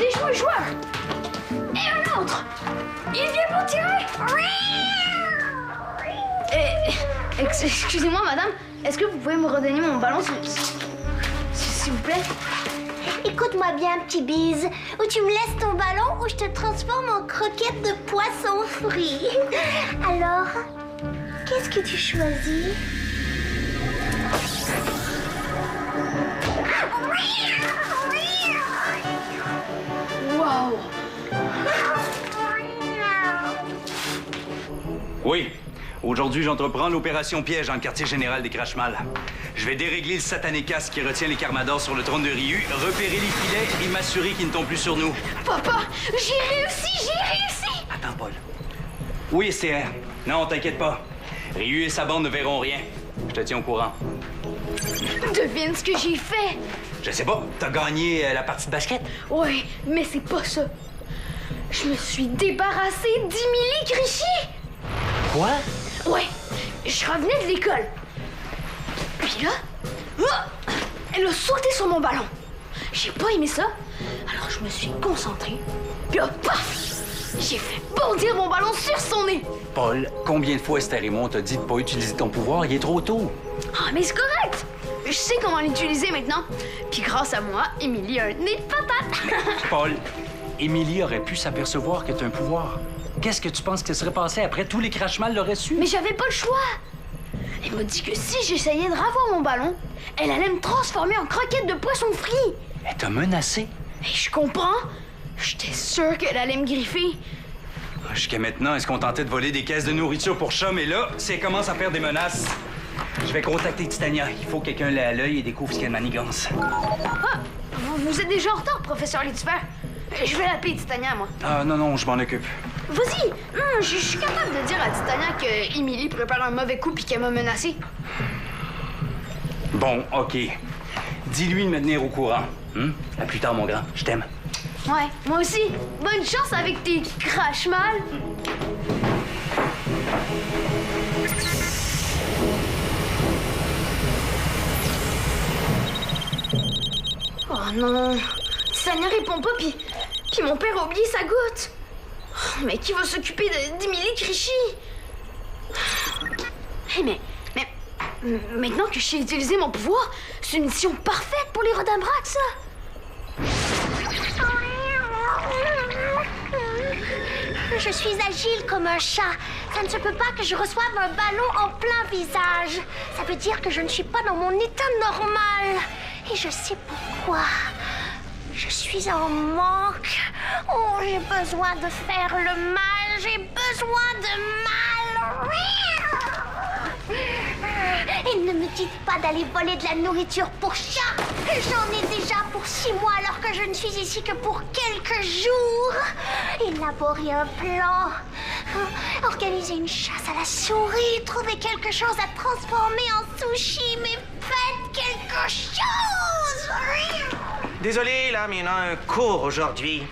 Des joueurs! Et un autre! Il vient pour tirer! Excusez-moi, madame, est-ce que vous pouvez me redonner mon ballon, s'il vous plaît? Écoute-moi bien, petit bise. Ou tu me laisses ton ballon ou je te transforme en croquette de poisson frit. Alors, qu'est-ce que tu choisis? Wow! Oui. Aujourd'hui, j'entreprends l'opération piège dans le quartier général des Crashmal. Je vais dérégler le satané casque qui retient les Carmadors sur le trône de Ryu, repérer les filets et m'assurer qu'ils ne tombent plus sur nous. Papa, j'ai réussi! Attends, Paul. Oui, STR. Non, t'inquiète pas. Ryu et sa bande ne verront rien. Je te tiens au courant. Devine ce que j'ai fait! Je sais pas, t'as gagné la partie de basket? Ouais, mais c'est pas ça. Je me suis débarrassé d'Emily Grichy! Quoi? Ouais, je revenais de l'école. Puis là, elle a sauté sur mon ballon. J'ai pas aimé ça, alors je me suis concentrée. Puis là, paf! J'ai fait bondir mon ballon sur son nez. Paul, combien de fois Esther et moi on t'a dit de pas utiliser ton pouvoir? Il est trop tôt. Ah, mais c'est correct! Je sais comment l'utiliser maintenant. Puis grâce à moi, Émilie a un nez de patate. Paul, Émilie aurait pu s'apercevoir que t'as un pouvoir. Qu'est-ce que tu penses que serait passé après? Tous les Crashmal l'auraient su. Mais j'avais pas le choix. Elle m'a dit que si j'essayais de ravoir mon ballon, elle allait me transformer en croquette de poisson frit. Elle t'a menacé. Et je comprends. J'étais sûre qu'elle allait me griffer. Jusqu'à maintenant, elle se contentait de voler des caisses de nourriture pour chat, mais là, si elle commence à faire des menaces, je vais contacter Titania. Il faut que quelqu'un l'ait à l'œil et découvre ce qu'elle manigance. Ah, vous êtes déjà en retard, professeur Lucifer. Je vais l'appeler Titania, moi. Ah non, je m'en occupe. Vas-y. Je suis capable de dire à Titania que Emily prépare un mauvais coup puis qu'elle m'a menacé. Bon, OK. Dis-lui de me tenir au courant. À plus tard, mon grand. Je t'aime. Ouais, moi aussi. Bonne chance avec tes Crashmal. Oh non. Titania répond pas, puis mon père a oublié sa goutte. Oh, mais qui va s'occuper d'Emily Grichy? Hey, mais maintenant que je sais utiliser mon pouvoir, c'est une mission parfaite pour les Rodambrax, ça. Je suis agile comme un chat. Ça ne se peut pas que je reçoive un ballon en plein visage. Ça veut dire que je ne suis pas dans mon état normal. Et je sais pourquoi. Je suis en manque. Oh, j'ai besoin de faire le mal. J'ai besoin de mal. Et ne me dites pas d'aller voler de la nourriture pour chat. J'en ai déjà pour 6 mois alors que je ne suis ici que pour quelques jours. Élaborer un plan. Organiser une chasse à la souris. Trouver quelque chose à transformer en sushi. Mais faites quelque chose. Désolé, là, mais il y en a un cours aujourd'hui.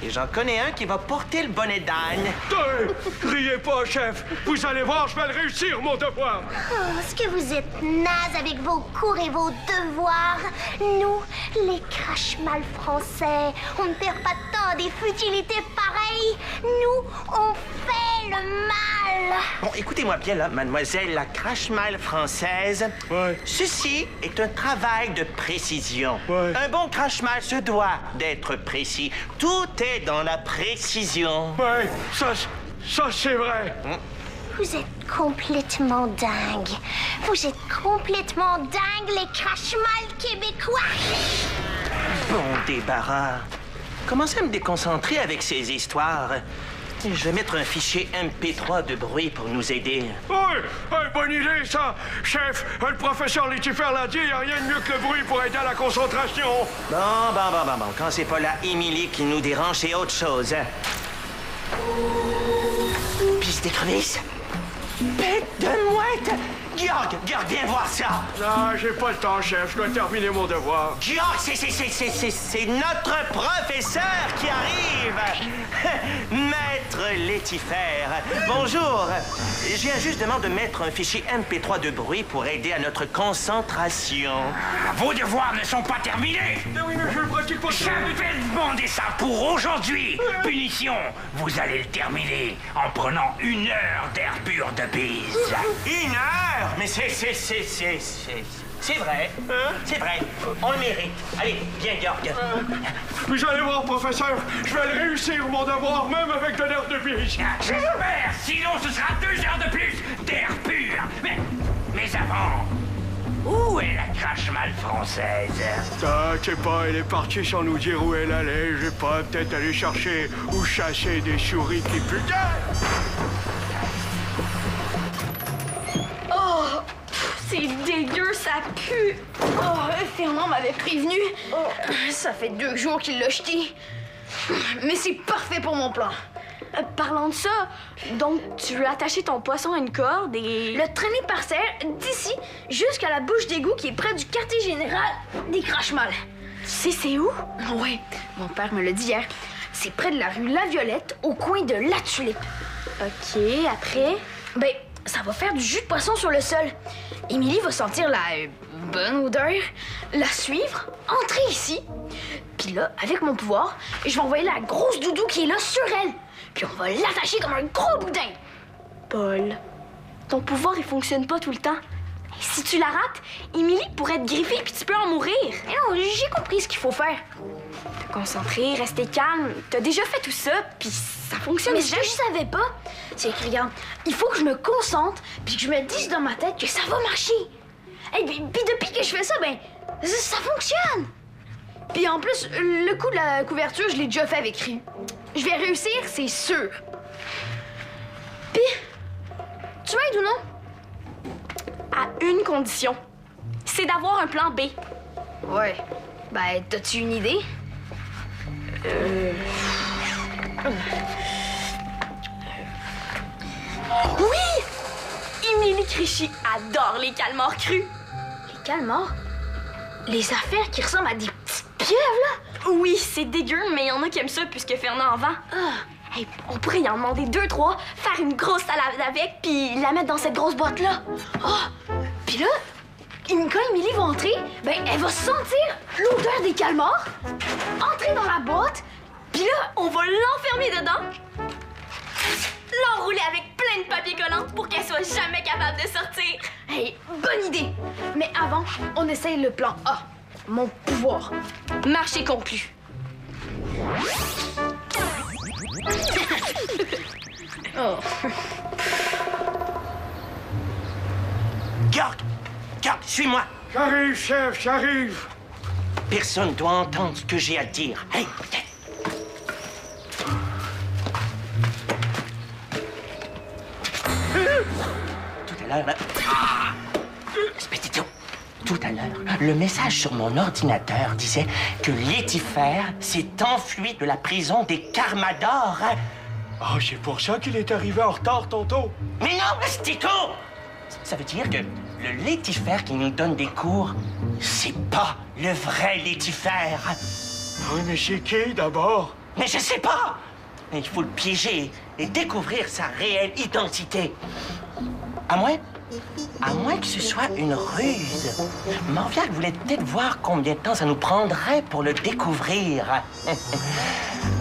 Et j'en connais un qui va porter le bonnet d'âne. Criez pas, chef. Vous allez voir, je vais le réussir, mon devoir. Oh, est-ce que vous êtes naze avec vos cours et vos devoirs? Nous, les Crashmal français, on ne perd pas de temps à des futilités pareilles. Nous, on fait le mal. Bon, écoutez-moi bien, là, mademoiselle la Crashmal française. Ouais. Ceci est un travail de précision. Ouais. Un bon Crashmal se doit d'être précis. Tout est dans la précision. Ouais, ça c'est vrai. Vous êtes complètement dingue. Vous êtes complètement dingue, les Crashmal québécois. Bon débarras. Commencez à me déconcentrer avec ces histoires. Je vais mettre un fichier MP3 de bruit pour nous aider. Oui, bonne idée, ça. Chef, le professeur Lucifer l'a dit, il n'y a rien de mieux que le bruit pour aider à la concentration. Bon. Quand c'est pas la Émilie qui nous dérange, c'est autre chose. Piste d'écrevisse. Bête de mouette. Georg, viens voir ça! Ah, j'ai pas le temps, chef. Je dois terminer mon devoir. Georg, c'est notre professeur qui arrive! Maître Létifer, bonjour. Je viens justement de mettre un fichier MP3 de bruit pour aider à notre concentration. Vos devoirs ne sont pas terminés. Mais oui, mais je le pratique pas. J'avais demandé ça pour aujourd'hui. Punition, vous allez le terminer en prenant 1 heure d'air pur de bise. 1 heure? Mais c'est vrai, hein? C'est vrai. On le mérite. Allez, viens, Georg. Vous allez voir, professeur. Je vais le réussir, mon devoir, même avec de l'air de bise. J'espère, sinon ce sera 2 heures de plus d'air pur. Mais avant, où est la crache-mal française? T'inquiète pas, elle est partie sans nous dire où elle allait. J'ai pas peut-être aller chercher ou chasser des souris qui puent. Oh, c'est dégueu, ça pue. Oh, Fernand m'avait prévenu. Ça fait 2 jours qu'il l'a jeté. Mais c'est parfait pour mon plan. Parlant de ça, donc tu veux attacher ton poisson à une corde et... Le traîner par serre d'ici jusqu'à la bouche d'égout qui est près du quartier général des Crache-Mal. Tu sais c'est où? Oui, mon père me l'a dit hier. C'est près de la rue La Violette, au coin de La Tulipe. OK, après? Ben, ça va faire du jus de poisson sur le sol. Émilie va sentir la bonne odeur, la suivre, entrer ici. Puis là, avec mon pouvoir, je vais envoyer la grosse doudou qui est là sur elle. Puis on va l'attacher comme un gros boudin. Paul, ton pouvoir, il fonctionne pas tout le temps. Si tu la rates, Émilie pourrait te griffer puis tu peux en mourir. Et non, j'ai compris ce qu'il faut faire. Te concentrer, rester calme. T'as déjà fait tout ça, puis ça fonctionne. Mais ce que je savais pas, c'est que, regarde, il faut que je me concentre puis que je me dise dans ma tête que ça va marcher. Et puis depuis que je fais ça, ben, ça fonctionne. Puis en plus, le coup de la couverture, je l'ai déjà fait avec Ryu. Je vais réussir, c'est sûr. Puis, tu m'aides ou non? À une condition. C'est d'avoir un plan B. Ouais. Ben, t'as-tu une idée? Oui! Émilie Crichy adore les calmars crus. Les calmars? Les affaires qui ressemblent à des petites pieuvres, là? Oui, c'est dégueu, mais il y en a qui aiment ça puisque Fernand en vend. Hey, on pourrait y en demander 2, 3, faire une grosse salade avec, puis la mettre dans cette grosse boîte-là. Puis là, quand Émilie va entrer, ben, elle va sentir l'odeur des calmars, entrer dans la boîte, puis là, On va l'enfermer dedans, l'enrouler avec plein de papier collant pour qu'elle soit jamais capable de sortir. hey, bonne idée! Mais avant, on essaye le plan A. Mon pouvoir. Marché conclu. Georg, suis-moi. J'arrive, chef, j'arrive. Personne doit entendre ce que j'ai à dire. Hey, tout à l'heure, là... Espèce d'idiot. Tout à l'heure, le message sur mon ordinateur disait que Létifer s'est enfui de la prison des Carmadors. Ah, c'est pour ça qu'il est arrivé en retard tantôt. Mais non, Stico! Ça veut dire que le Létifer qui nous donne des cours, c'est pas le vrai Létifer. Oui, mais c'est qui, d'abord? Mais je sais pas! Il faut le piéger et découvrir sa réelle identité. À moins que ce soit une ruse. Morviac voulait peut-être voir combien de temps ça nous prendrait pour le découvrir.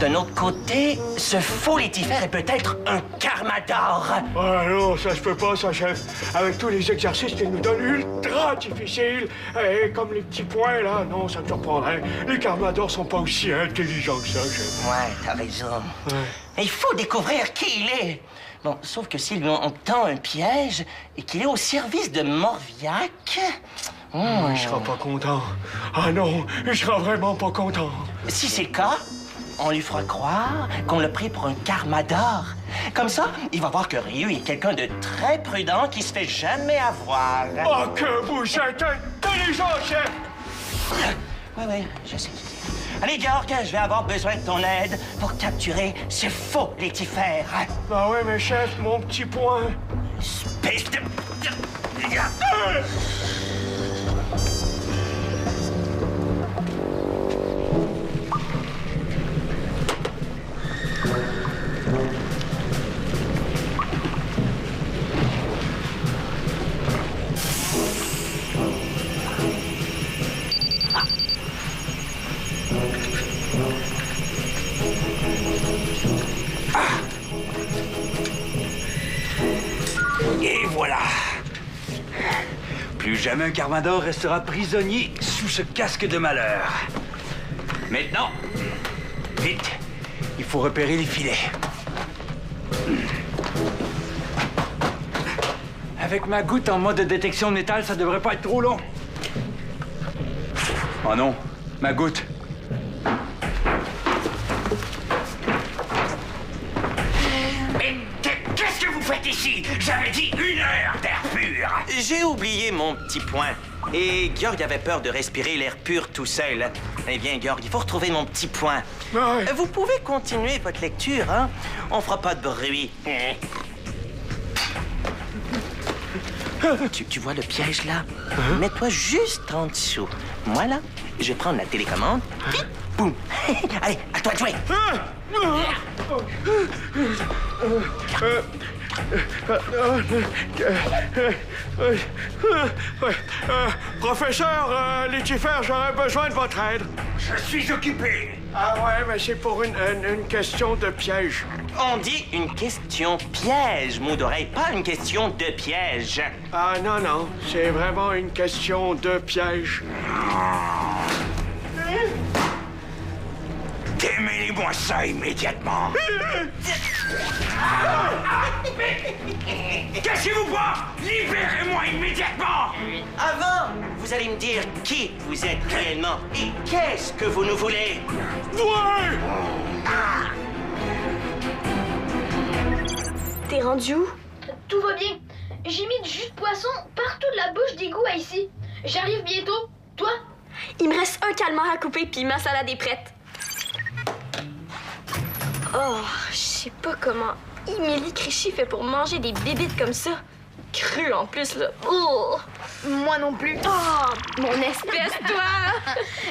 D'un autre côté, ce faux Létifer est peut-être un Carmador. Ah non, ça se peut pas, ça, chef. Avec tous les exercices qu'il nous donne ultra difficiles, et comme les petits points, là, non, ça me surprendrait. Les Carmadors sont pas aussi intelligents que ça, chef. Ouais, t'as raison. Ouais. Il faut découvrir qui il est. Bon, sauf que s'il on tend un piège et qu'il est au service de Morviac... Il sera pas content. Ah non, il sera vraiment pas content. Si c'est le cas, on lui fera croire qu'on l'a pris pour un Carmador. Comme ça, il va voir que Ryu est quelqu'un de très prudent qui se fait jamais avoir. Ah, que vous êtes intelligent, chef! Ouais, je sais. Allez, Georg, je vais avoir besoin de ton aide pour capturer ce faux Létifer. Ah ouais, mais chef, mon petit point. Espèce de... Et voilà. Plus jamais un Carmador restera prisonnier sous ce casque de malheur. Maintenant, vite, il faut repérer les filets. Avec ma goutte en mode détection de métal, ça devrait pas être trop long. Oh non, ma goutte. Mais qu'est-ce que vous faites ici? J'avais dit 1 heure d'air pur. J'ai oublié mon petit point. Et Georg avait peur de respirer l'air pur tout seul. Eh bien, Georg, il faut retrouver mon petit point. Ouais. Vous pouvez continuer votre lecture, hein? On fera pas de bruit. Tu vois le piège là? Mets-toi juste en dessous. Moi là, je vais prendre la télécommande. Puis, boum! Allez, à toi de jouer! Professeur Lucifer, j'aurais besoin de votre aide. Je suis occupé. Ah ouais, mais c'est pour une question de piège. On dit une question piège, mot d'oreille, pas une question de piège. Ah non, non, c'est vraiment une question de piège. Démêlez-moi ça immédiatement. Cachez-vous pas! Libérez-moi immédiatement! Avant, vous allez me dire qui vous êtes réellement et qu'est-ce que vous nous voulez. Ouais! T'es rendu où? Tout va bien. J'ai mis du jus de poisson partout de la bouche d'égout à ici. J'arrive bientôt. Toi? Il me reste un calmar à couper puis ma salade est prête. Oh, je sais pas comment Émilie Créchy fait pour manger des bébites comme ça. Cru en plus, là. Oh! Moi non plus. Oh, mon espèce, toi!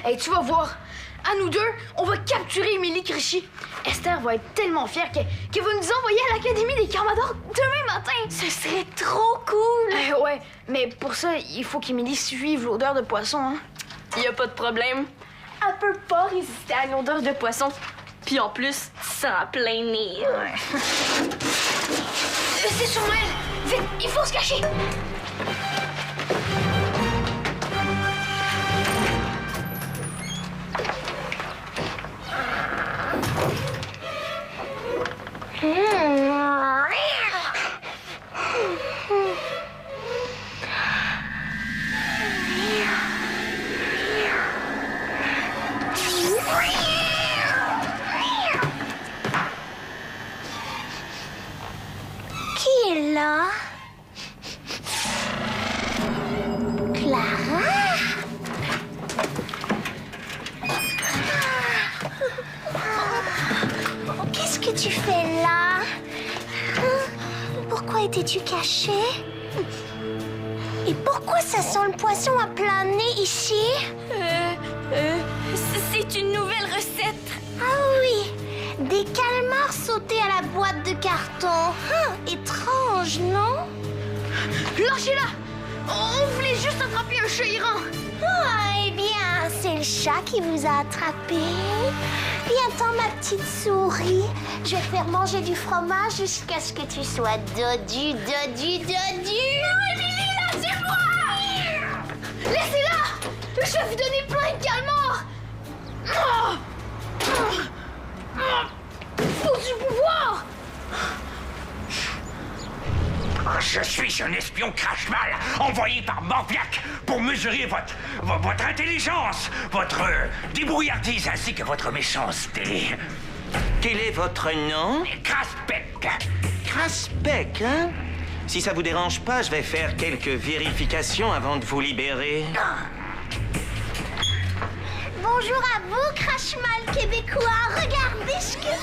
Hey, tu vas voir. À nous deux, on va capturer Émilie Créchy. Esther va être tellement fière qu'elle va nous envoyer à l'Académie des Carmadors demain matin. Ce serait trop cool! Ouais, mais pour ça, il faut qu'Émilie suive l'odeur de poisson, hein. Y a pas de problème. Elle peut pas résister à l'odeur de poisson. Puis en plus, sans plein nez. C'est sur elle. Vite, il faut se cacher. Qui est là? Clara? Qu'est-ce que tu fais là? Pourquoi étais-tu cachée? Et pourquoi ça sent le poisson à plein nez ici? C'est une nouvelle recette. Ah oui, des calmars sautés à la boîte de carton. Étrange, non? Lâchez-la. On voulait juste attraper un chat errant. Ah, eh bien, c'est le chat qui vous a attrapé. Viens-t'en, ma petite souris. Je vais te faire manger du fromage jusqu'à ce que tu sois dodu. Émilie, lâchez-moi! Laissez-la! Je vais vous donner plein de calmars! Faut du pouvoir! Je suis un espion crache-mal envoyé par Morbiac pour mesurer votre intelligence, votre débrouillardise ainsi que votre méchanceté. Quel est votre nom? Craspec. Craspec, hein? Si ça vous dérange pas, je vais faire quelques vérifications avant de vous libérer. Bonjour à vous, crache-mal québécois. Regardez ce que...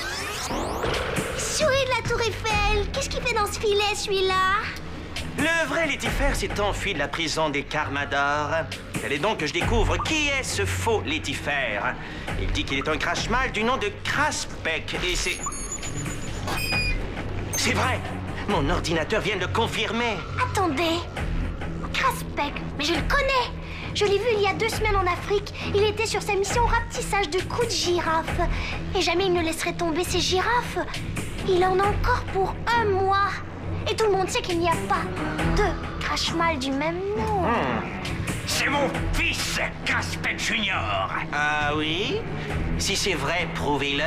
Souris de la Tour Eiffel. Qu'est-ce qu'il fait dans ce filet, celui-là? Le vrai Létifer s'est enfui de la prison des Carmador. Il est donc que je découvre qui est ce faux Létifer. Il dit qu'il est un crash-mal du nom de Craspec et c'est... C'est vrai! Mon ordinateur vient de le confirmer. Attendez. Craspec, mais je le connais. Je l'ai vu il y a 2 semaines en Afrique. Il était sur sa mission rapetissage de coups de girafe. Et jamais il ne laisserait tomber ses girafes. Il en a encore pour 1 mois. Et tout le monde sait qu'il n'y a pas de crash-mal du même nom. C'est mon fils, Craspec Junior. Ah oui? Si c'est vrai, prouvez-le.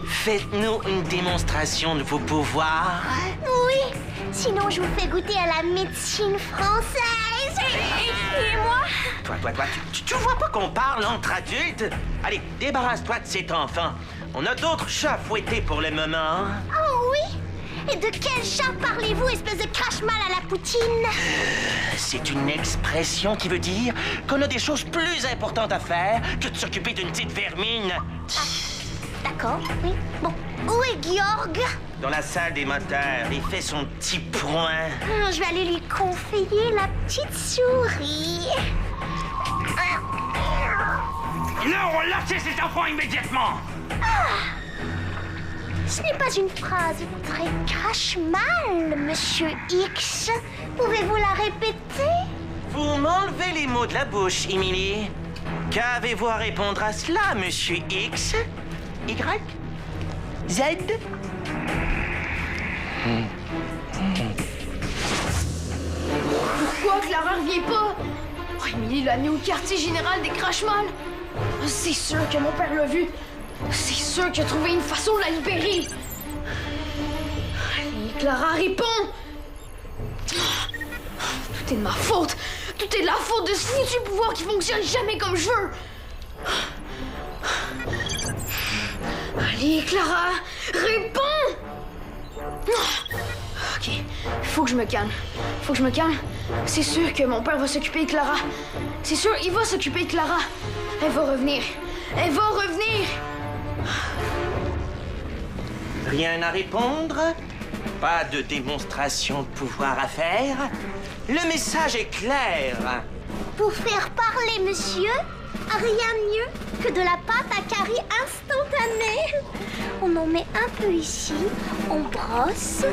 Faites-nous une démonstration de vos pouvoirs. Oui, sinon je vous fais goûter à la médecine française. Et moi? Toi, tu vois pas qu'on parle entre adultes? Allez, débarrasse-toi de cet enfant. On a d'autres chats à fouetter pour le moment. Oh oui? Et de quel chat parlez-vous, espèce de crash-mal à la poutine? C'est une expression qui veut dire qu'on a des choses plus importantes à faire que de s'occuper d'une petite vermine. D'accord, oui. Bon, où est Georg? Dans la salle des moteurs, il fait son petit point. Je vais aller lui confier la petite souris. Non, lâchez cet enfant immédiatement. Ce n'est pas une phrase très crash-mal, Monsieur X. Pouvez-vous la répéter? Vous m'enlevez les mots de la bouche, Emily. Qu'avez-vous à répondre à cela, Monsieur X? Y? Z? Pourquoi Clara revient pas? Oh, Emily l'a mis au quartier général des Crash-Mal. C'est sûr que mon père l'a vu. C'est sûr qu'il a trouvé une façon de la libérer. Allez, Clara, réponds! Tout est de ma faute. Tout est de la faute de ce foutu pouvoir qui fonctionne jamais comme je veux. Allez, Clara, réponds! Ok, faut que je me calme. Faut que je me calme. C'est sûr que mon père va s'occuper de Clara. C'est sûr, il va s'occuper de Clara. Elle va revenir. Elle va revenir. Rien à répondre? Pas de démonstration de pouvoir à faire? Le message est clair. Pour faire parler, monsieur, rien de mieux que de la pâte à carie instantanée. On en met un peu ici, on brosse,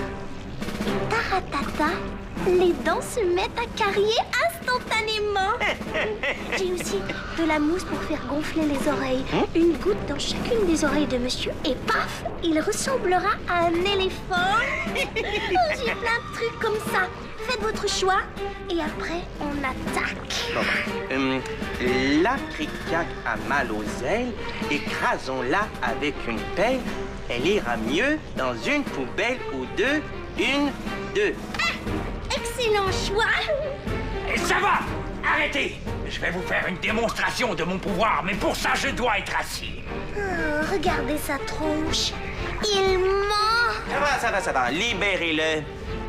et taratata, les dents se mettent à carrier instantanément. J'ai aussi de la mousse pour faire gonfler les oreilles. Une goutte dans chacune des oreilles de monsieur et paf, il ressemblera à un éléphant. Oh, j'ai plein de trucs comme ça. Faites votre choix et après on attaque. L'apricac a mal aux ailes, écrasons-la avec une pelle. Elle ira mieux dans une poubelle ou deux. 1, 2. Excellent choix. Ça va! Arrêtez! Je vais vous faire une démonstration de mon pouvoir, mais pour ça, je dois être assis. Regardez sa tronche. Il ment. Ça va. Libérez-le.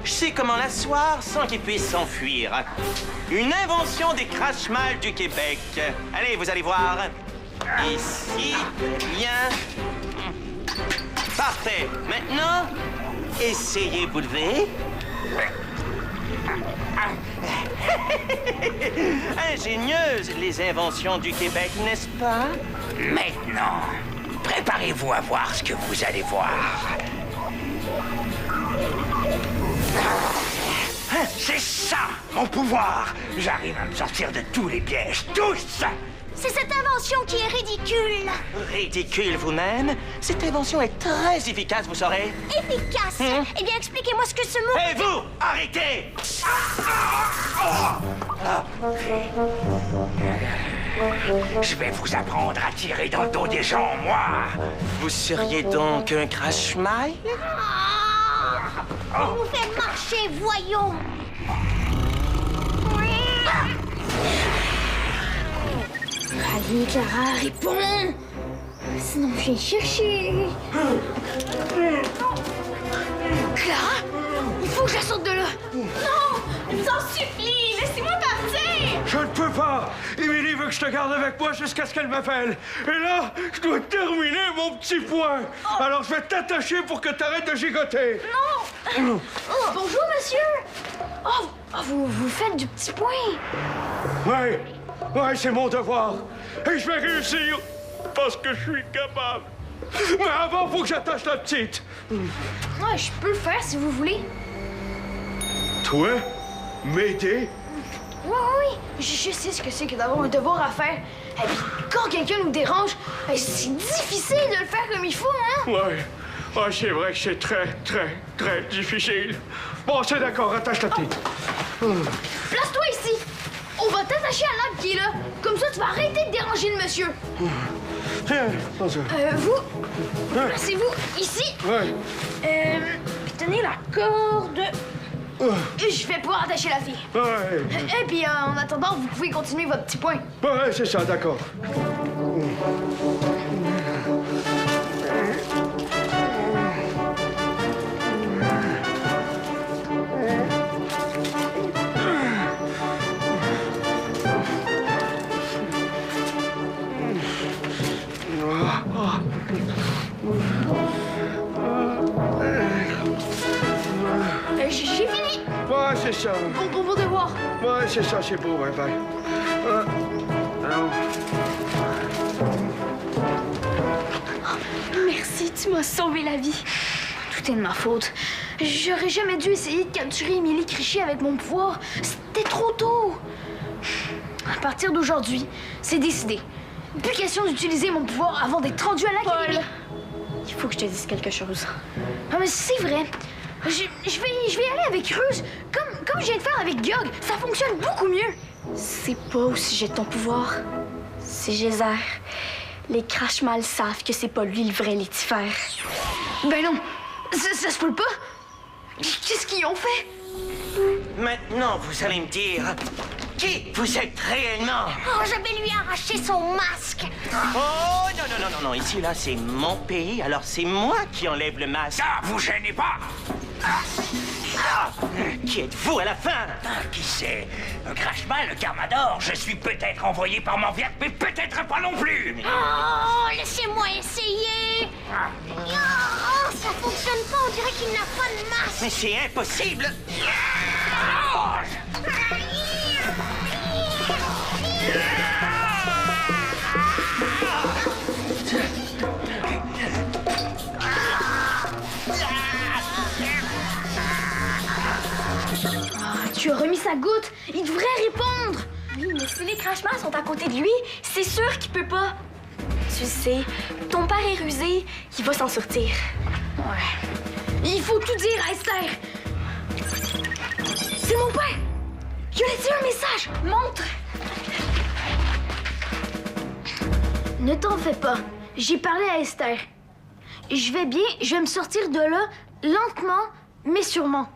Je sais comment l'asseoir sans qu'il puisse s'enfuir. Une invention des Crash-Mal du Québec. Allez, vous allez voir. Ici, bien. Parfait. Maintenant, essayez de vous lever. Ingénieuses, les inventions du Québec, n'est-ce pas? Maintenant, préparez-vous à voir ce que vous allez voir. C'est ça, mon pouvoir! J'arrive à me sortir de tous les pièges, tous! C'est cette invention qui est ridicule. Ridicule vous-même? Cette invention est très efficace, vous saurez. Efficace. Eh bien, expliquez-moi ce que ce mot... Et vous, arrêtez! Je vais vous apprendre à tirer dans le dos des gens, moi! Vous seriez donc un Crash-Mal? On vous fait marcher, voyons. Allez, Clara, réponds! Sinon, je viens chercher. Clara, il faut que je la sorte de là. Non! Je vous en supplie! Laissez-moi partir! Je ne peux pas. Émilie veut que je te garde avec moi jusqu'à ce qu'elle m'appelle. Et là, je dois terminer mon petit point. Alors, je vais t'attacher pour que t'arrêtes de gigoter. Bonjour, monsieur. Vous faites du petit point. Ouais, c'est mon devoir. Et je vais réussir parce que je suis capable. Mais avant, faut que j'attache la petite. Ouais, je peux le faire si vous voulez. Toi? M'aider? Oui. Je sais ce que c'est que d'avoir un devoir à faire. Et puis, quand quelqu'un nous dérange, c'est difficile de le faire comme il faut, hein? Ouais, c'est vrai que c'est très difficile. Bon, c'est d'accord, attache la petite. Place-toi ici. On va t'attacher à l'arbre qui est là. Comme ça, tu vas arrêter de déranger le monsieur. Tiens, prends ça. Vous, placez-vous ici. Ouais. Puis tenez la corde. Et je vais pouvoir attacher la fille. Ouais. Et puis, en attendant, vous pouvez continuer votre petit point. Ouais, c'est ça, d'accord. J'ai fini. Ouais, c'est ça. Bon devoir. Ouais, c'est ça, c'est beau, ouais, bye. Alors... Merci, tu m'as sauvé la vie. Tout est de ma faute. J'aurais jamais dû essayer de capturer Émilie Crichet avec mon pouvoir. C'était trop tôt. À partir d'aujourd'hui, c'est décidé. Plus question d'utiliser mon pouvoir avant d'être rendu à l'académie. Il faut que je te dise quelque chose. Ah, mais c'est vrai. Je vais y aller avec Ruse, comme je viens de faire avec Gyog. Ça fonctionne beaucoup mieux. C'est pas au sujet de ton pouvoir. C'est Geyser. Les Crashmal savent que c'est pas lui le vrai Lucifer. Ben non, ça se peut pas. Qu'est-ce qu'ils ont fait? Maintenant, vous allez me dire qui vous êtes réellement. Oh, je vais lui arracher son masque. Oh, non. Ici, là, c'est mon pays, alors c'est moi qui enlève le masque. Ça, vous gênez pas. Qui êtes-vous à la fin? Qui c'est? Un Crashmal, le Carmador. Je suis peut-être envoyé par Morviac, mais peut-être pas non plus. Oh, laissez-moi essayer. Oh, ça fonctionne pas, on dirait qu'il n'a pas de masque. Mais c'est impossible. Tu as remis sa goutte. Il devrait répondre. Oui, mais si les Crashmal sont à côté de lui, c'est sûr qu'il peut pas. Tu sais, ton père est rusé, il va s'en sortir. Ouais. Il faut tout dire à Esther. C'est mon père. Il a laissé un message. Montre. Ne t'en fais pas. J'ai parlé à Esther. Je vais bien, je vais me sortir de là, lentement, mais sûrement.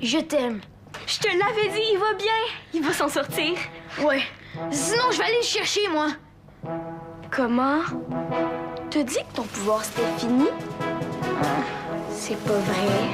Je t'aime. Je te l'avais dit, il va bien. Il va s'en sortir. Ouais. Sinon, je vais aller le chercher, moi. Comment? T'as dit que ton pouvoir c'était fini? C'est pas vrai.